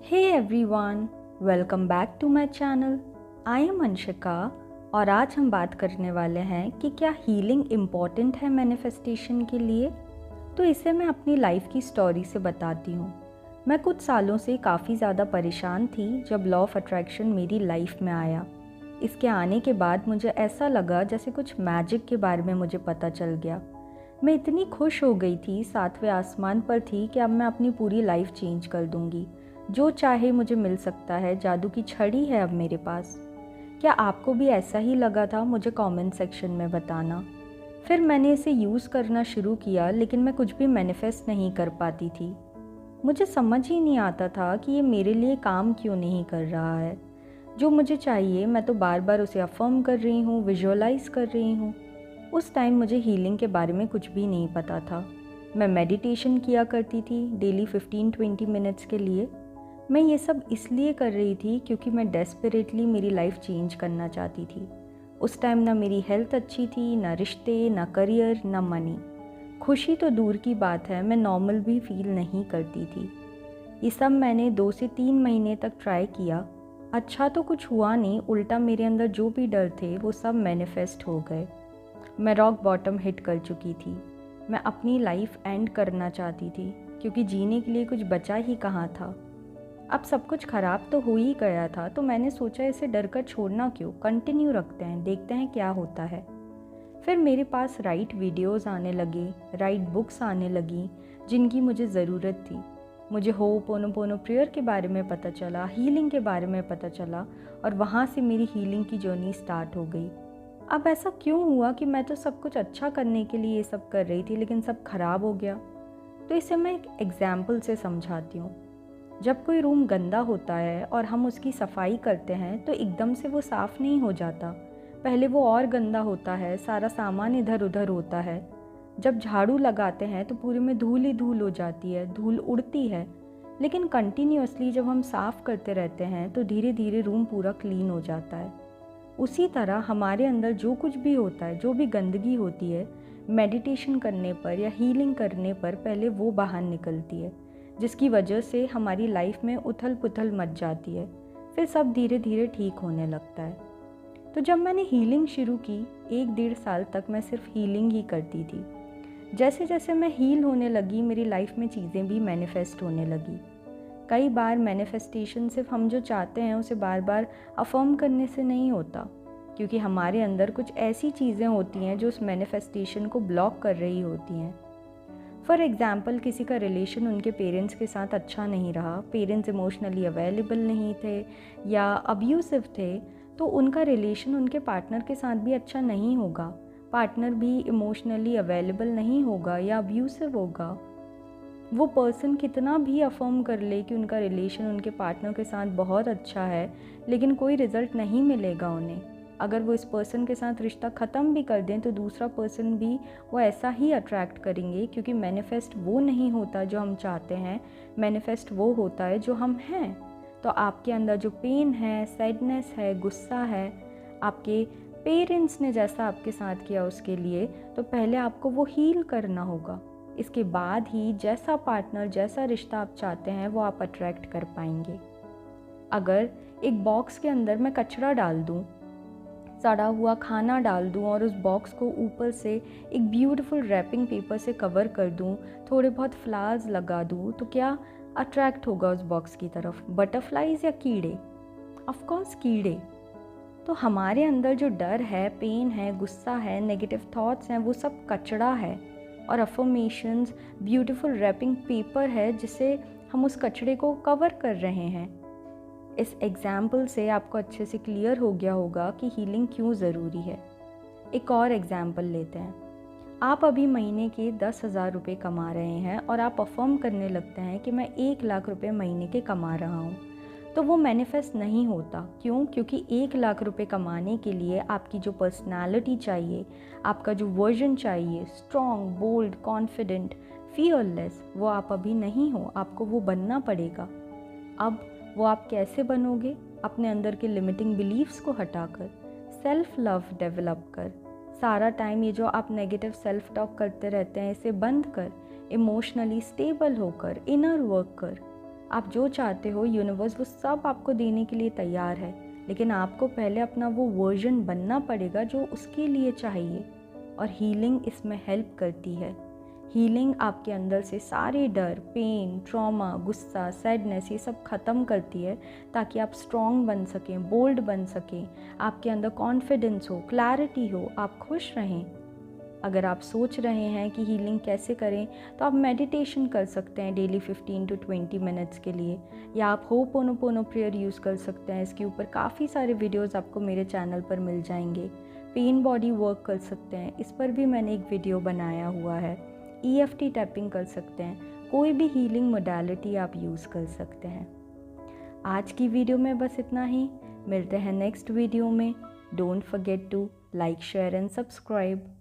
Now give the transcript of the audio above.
Hey everyone, welcome back to my channel. I am Anshika और आज हम बात करने वाले हैं कि क्या हीलिंग इम्पॉर्टेंट है मैनिफेस्टेशन के लिए। तो इसे मैं अपनी लाइफ की स्टोरी से बताती हूँ। मैं कुछ सालों से काफ़ी ज़्यादा परेशान थी जब लॉ ऑफ अट्रैक्शन मेरी लाइफ में आया। इसके आने के बाद मुझे ऐसा लगा जैसे कुछ मैजिक के बारे में मुझे पता चल गया। मैं इतनी खुश हो गई थी, सातवें आसमान पर थी कि अब मैं अपनी पूरी लाइफ चेंज कर दूँगी। जो चाहे मुझे मिल सकता है, जादू की छड़ी है अब मेरे पास। क्या आपको भी ऐसा ही लगा था? मुझे कमेंट सेक्शन में बताना। फिर मैंने इसे यूज़ करना शुरू किया, लेकिन मैं कुछ भी मैनिफेस्ट नहीं कर पाती थी। मुझे समझ ही नहीं आता था कि ये मेरे लिए काम क्यों नहीं कर रहा है। जो मुझे चाहिए मैं तो बार बार उसे अफर्म कर रही हूँ, विजुअलाइज कर रही हूँ। उस टाइम मुझे हीलिंग के बारे में कुछ भी नहीं पता था। मैं मेडिटेशन किया करती थी डेली 15-20 मिनट्स के लिए। मैं ये सब इसलिए कर रही थी क्योंकि मैं डेस्परेटली मेरी लाइफ चेंज करना चाहती थी। उस टाइम ना मेरी हेल्थ अच्छी थी, ना रिश्ते, ना करियर, ना मनी। खुशी तो दूर की बात है, मैं नॉर्मल भी फील नहीं करती थी। ये सब मैंने 2 से 3 महीने तक ट्राई किया। अच्छा तो कुछ हुआ नहीं, उल्टा मेरे अंदर जो भी डर थे वो सब मैनिफेस्ट हो गए। मैं रॉक बॉटम हिट कर चुकी थी। मैं अपनी लाइफ एंड करना चाहती थी क्योंकि जीने के लिए कुछ बचा ही कहाँ था। अब सब कुछ ख़राब तो हो ही गया था, तो मैंने सोचा इसे डर कर छोड़ना क्यों, कंटिन्यू रखते हैं, देखते हैं क्या होता है। फिर मेरे पास राइट वीडियोस आने लगे, राइट बुक्स आने लगी जिनकी मुझे ज़रूरत थी। मुझे होपोनोपोनो प्रेयर के बारे में पता चला, हीलिंग के बारे में पता चला और वहाँ से मेरी हीलिंग की जर्नी स्टार्ट हो गई। अब ऐसा क्यों हुआ कि मैं तो सब कुछ अच्छा करने के लिए ये सब कर रही थी, लेकिन सब खराब हो गया। तो इसे मैं एक एग्जाम्पल से समझाती हूँ। जब कोई रूम गंदा होता है और हम उसकी सफाई करते हैं तो एकदम से वो साफ़ नहीं हो जाता। पहले वो और गंदा होता है, सारा सामान इधर उधर होता है। जब झाड़ू लगाते हैं तो पूरे में धूल ही धूल हो जाती है, धूल उड़ती है। लेकिन कंटिन्यूअसली जब हम साफ़ करते रहते हैं तो धीरे धीरे रूम पूरा क्लीन हो जाता है। उसी तरह हमारे अंदर जो कुछ भी होता है, जो भी गंदगी होती है, मेडिटेशन करने पर या हीलिंग करने पर पहले वो बाहर निकलती है, जिसकी वजह से हमारी लाइफ में उथल पुथल मच जाती है। फिर सब धीरे धीरे ठीक होने लगता है। तो जब मैंने हीलिंग शुरू की, 1-1.5 साल तक मैं सिर्फ हीलिंग ही करती थी। जैसे जैसे मैं हील होने लगी, मेरी लाइफ में चीज़ें भी मैनिफेस्ट होने लगी। कई बार मैनिफेस्टेशन सिर्फ हम जो चाहते हैं उसे बार बार अफर्म करने से नहीं होता, क्योंकि हमारे अंदर कुछ ऐसी चीज़ें होती हैं जो उस मैनिफेस्टेशन को ब्लॉक कर रही होती हैं। फॉर एग्ज़ाम्पल, किसी का रिलेशन उनके पेरेंट्स के साथ अच्छा नहीं रहा, पेरेंट्स इमोशनली अवेलेबल नहीं थे या अब्यूसिव थे, तो उनका रिलेशन उनके पार्टनर के साथ भी अच्छा नहीं होगा। पार्टनर भी इमोशनली अवेलेबल नहीं होगा या अब्यूसिव होगा। वो पर्सन कितना भी अफर्म कर ले कि उनका रिलेशन उनके पार्टनर के साथ बहुत अच्छा है, लेकिन कोई रिज़ल्ट नहीं मिलेगा उन्हें। अगर वो इस पर्सन के साथ रिश्ता ख़त्म भी कर दें तो दूसरा पर्सन भी वो ऐसा ही अट्रैक्ट करेंगे, क्योंकि मैनिफेस्ट वो नहीं होता जो हम चाहते हैं, मैनिफेस्ट वो होता है जो हम हैं। तो आपके अंदर जो पेन है, सैडनेस है, गुस्सा है, आपके पेरेंट्स ने जैसा आपके साथ किया उसके लिए, तो पहले आपको वो हील करना होगा। इसके बाद ही जैसा पार्टनर, जैसा रिश्ता आप चाहते हैं वो आप अट्रैक्ट कर पाएंगे। अगर एक बॉक्स के अंदर मैं कचरा डाल दूं, सड़ा हुआ खाना डाल दूं और उस बॉक्स को ऊपर से एक ब्यूटीफुल रैपिंग पेपर से कवर कर दूं, थोड़े बहुत फ्लावर्स लगा दूं, तो क्या अट्रैक्ट होगा उस बॉक्स की तरफ? बटरफ्लाइज या कीड़े? ऑफ कोर्स कीड़े। तो हमारे अंदर जो डर है, पेन है, गुस्सा है, नेगेटिव थॉट्स हैं, वो सब कचरा है और अफर्मेशंस ब्यूटीफुल रैपिंग पेपर है जिसे हम उस कचरे को कवर कर रहे हैं। इस एग्जाम्पल से आपको अच्छे से क्लियर हो गया होगा कि हीलिंग क्यों ज़रूरी है। एक और एग्जाम्पल लेते हैं। आप अभी महीने के 10,000 रुपये कमा रहे हैं और आप अफर्म करने लगते हैं कि मैं 1 लाख रुपये महीने के कमा रहा हूँ, तो वो मैनिफेस्ट नहीं होता। क्यों? क्योंकि 1 लाख रुपये कमाने के लिए आपकी जो पर्सनालिटी चाहिए, आपका जो वर्जन चाहिए, स्ट्रॉन्ग, बोल्ड, कॉन्फिडेंट, फियरलेस, वो आप अभी नहीं हो, आपको वो बनना पड़ेगा। अब वो आप कैसे बनोगे? अपने अंदर के लिमिटिंग बिलीव्स को हटाकर, सेल्फ लव डेवलप कर, सारा टाइम ये जो आप नेगेटिव सेल्फ टॉक करते रहते हैं इसे बंद कर, इमोशनली स्टेबल होकर, इनर वर्क कर, आप जो चाहते हो यूनिवर्स वो सब आपको देने के लिए तैयार है, लेकिन आपको पहले अपना वो वर्जन बनना पड़ेगा जो उसके लिए चाहिए। और हीलिंग इसमें हेल्प करती है। हीलिंग आपके अंदर से सारे डर, पेन, ट्रॉमा, गुस्सा, सैडनेस ये सब ख़त्म करती है, ताकि आप स्ट्रॉन्ग बन सकें, बोल्ड बन सकें, आपके अंदर कॉन्फिडेंस हो, क्लैरिटी हो, आप खुश रहें। अगर आप सोच रहे हैं कि हीलिंग कैसे करें, तो आप मेडिटेशन कर सकते हैं डेली 15 to 20 मिनट्स के लिए, या आप होपोनोपोनो प्रेयर यूज़ कर सकते हैं। इसके ऊपर काफ़ी सारे वीडियोस आपको मेरे चैनल पर मिल जाएंगे। पेन बॉडी वर्क कर सकते हैं, इस पर भी मैंने एक वीडियो बनाया हुआ है। EFT टैपिंग कर सकते हैं। कोई भी हीलिंग मोडालिटी आप यूज़ कर सकते हैं। आज की वीडियो में बस इतना ही। मिलते हैं नेक्स्ट वीडियो में। Don't forget to like, share and subscribe.